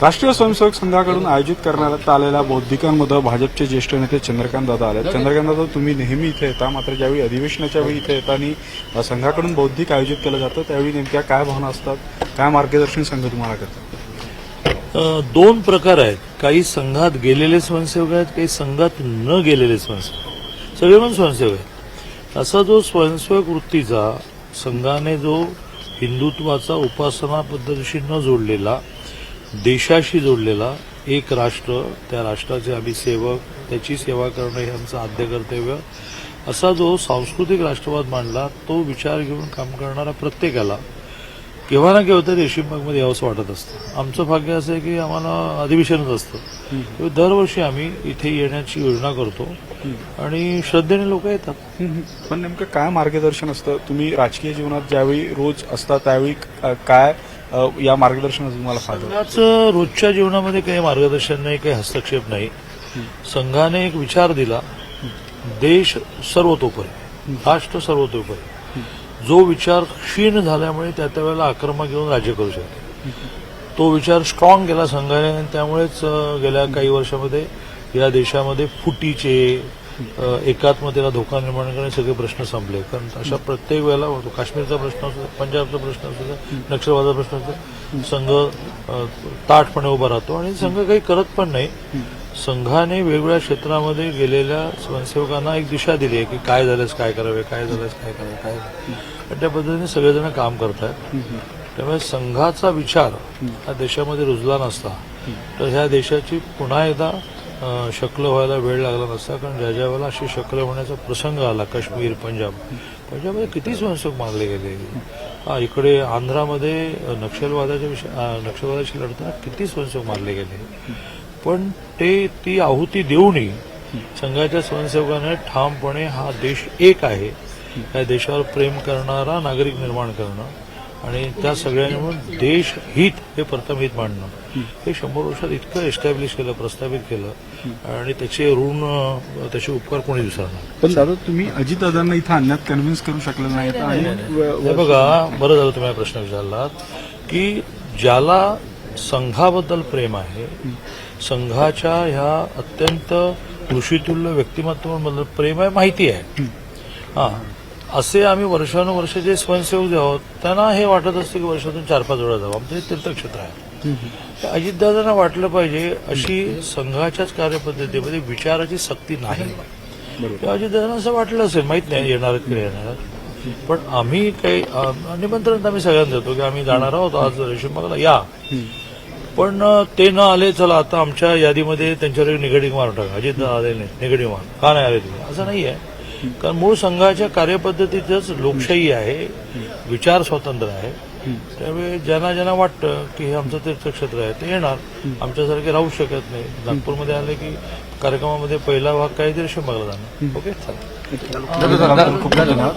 राष्ट्रीय स्वयंसेवक संघाकडून आयोजित करण्यात आलेल्या बौद्धिकांमध्ये भाजपचे ज्येष्ठ नेते चंद्रकांत दादा आले. चंद्रकांत दादा, तुम्ही नेहमी इथे येता, मात्र ज्यावेळी अधिवेशनाच्या वेळी इथे येताना संघाकडून बौद्धिक आयोजित केलं जातं त्यावेळी नेमक्या काय भावना असतात, काय मार्गदर्शन संघ तुम्हाला करतात? दोन प्रकार आहेत. काही संघात गेलेले स्वयंसेवक आहेत, काही संघात न गेलेले स्वयंसेवक, सगळे पण स्वयंसेवक आहेत. असा जो स्वयंसेवक वृत्तीचा संघाने जो हिंदुत्वाचा उपासना पद्धतीशी न जोडलेला, देशाशी जोडलेला, एक राष्ट्र, त्या राष्ट्राचे आम्ही सेवक, त्याची सेवा करणं हे आमचं आद्य कर्तव्य, असा जो सांस्कृतिक राष्ट्रवाद मांडला, तो विचार घेऊन काम करणारा प्रत्येकाला केव्हा ना केव्हा तरी रेशीमबागमध्ये यावंसं वाटत असतं. आमचं भाग्य असं आहे की आम्हाला अधिवेशनच असतं. दरवर्षी आम्ही इथे येण्याची योजना करतो आणि श्रद्धेने लोक येतात. पण नेमकं काय मार्गदर्शन असतं? तुम्ही राजकीय जीवनात ज्यावेळी रोज असता त्यावेळी काय या मार्गदर्शनाचा तुम्हाला फायदा? संघाचं रोजच्या जीवनामध्ये काही मार्गदर्शन नाही, काही हस्तक्षेप नाही. संघाने एक विचार दिला, देश सर्वतोपरी, राष्ट्र सर्वतोपरी. जो विचार क्षीण झाल्यामुळे त्या वेळेला आक्रमक घेऊन राज्य करू शकते, तो विचार स्ट्रॉंग केला संघाने आणि त्यामुळेच गेल्या काही वर्षामध्ये या देशामध्ये फुटीचे, एकात्मतेला धोका निर्माण करणे सगळे प्रश्न संपले. कारण अशा प्रत्येक वेळेला काश्मीरचा प्रश्न असू, पंजाबचा प्रश्न असू, नक्षलवादाचा प्रश्न असतो, संघ ताठपणे उभा राहतो आणि संघ काही करत पण नाही. संघाने वेगवेगळ्या क्षेत्रामध्ये गेलेल्या स्वयंसेवकांना एक दिशा दिली आहे की काय झाल्यास काय करावे, काय झाल्यास काय करावे, काय. आणि त्या पद्धतीने सगळेजण काम करत आहेत. त्यामुळे संघाचा विचार हा देशामध्ये रुजला नसता तर ह्या देशाची पुन्हा एकदा शक्ल व्हायला वेळ लागला नसता. कारण ज्या ज्या वेळेला अशी शक्ल होण्याचा प्रसंग आला, काश्मीर, पंजाबमध्ये किती स्वयंसेवक मारले गेले. इकडे आंध्रामध्ये नक्षलवादाशी लढताना किती स्वयंसेवक मारले गेले. पण ती आहुती देऊनही संघाच्या स्वयंसेवकाने ठामपणे हा देश एक आहे, या देशावर प्रेम करणारा नागरिक निर्माण करणं आणि त्या सगळ्यांनी म्हणून देश हित हे प्रथम हित मांडणं हे 100 वर्षात इतकं एस्टॅब्लिश केलं, प्रस्थापित केलं आणि त्याचे ऋण, त्याचे उपकार कोणी विसरणार. पण दादा, तुम्ही अजितदादांना इथं आणण्यात कन्व्हिन्स करू शकले नाहीत. आणि बघा, बरं झालं तुम्ही हा प्रश्न विचारलात की ज्याला संघाबद्दल प्रेम आहे, संघाच्या ह्या अत्यंत ऋषितुल्य व्यक्तिमत्वाबद्दल प्रेम आहे, माहिती आहे. असे आम्ही वर्षानुवर्ष जे स्वयंसेवक जे आहोत त्यांना हे वाटत असते की वर्षातून 4-5 वेळा जावं, आमचं हे तीर्थक्षेत्र आहे. अजितदादांना वाटलं पाहिजे अशी संघाच्याच कार्यपद्धतीमध्ये विचाराची सक्ती नाही. अजितदादांना असं वाटलं असेल, माहित नाही येणार की येणार. पण आम्ही काही निमंत्रण आम्ही सगळ्यांना देतो की आम्ही जाणार आहोत आज रेशीमबागला, या. पण ते न आले, चला आता आमच्या यादीमध्ये त्यांच्यावर निगेटिव्ह मार्क टाका, अजित आले नाही, निगेटिव्ह मार्क का नाही आले तुम्ही, असं नाही आहे. कारण मूळ संघाच्या कार्यपद्धतीतच लोकशाही आहे, विचार स्वातंत्र्य आहे. त्यामुळे ज्यांना ज्यांना वाटतं की हे आमचं तीर्थक्षेत्र आहे ते येणार, आमच्यासारखे राहू शकत नाही. नागपूरमध्ये आले की कार्यक्रमामध्ये पहिला भाग काही तरी रेशीमबागला जाणार. ओके, चालेल. खूप धन्यवाद.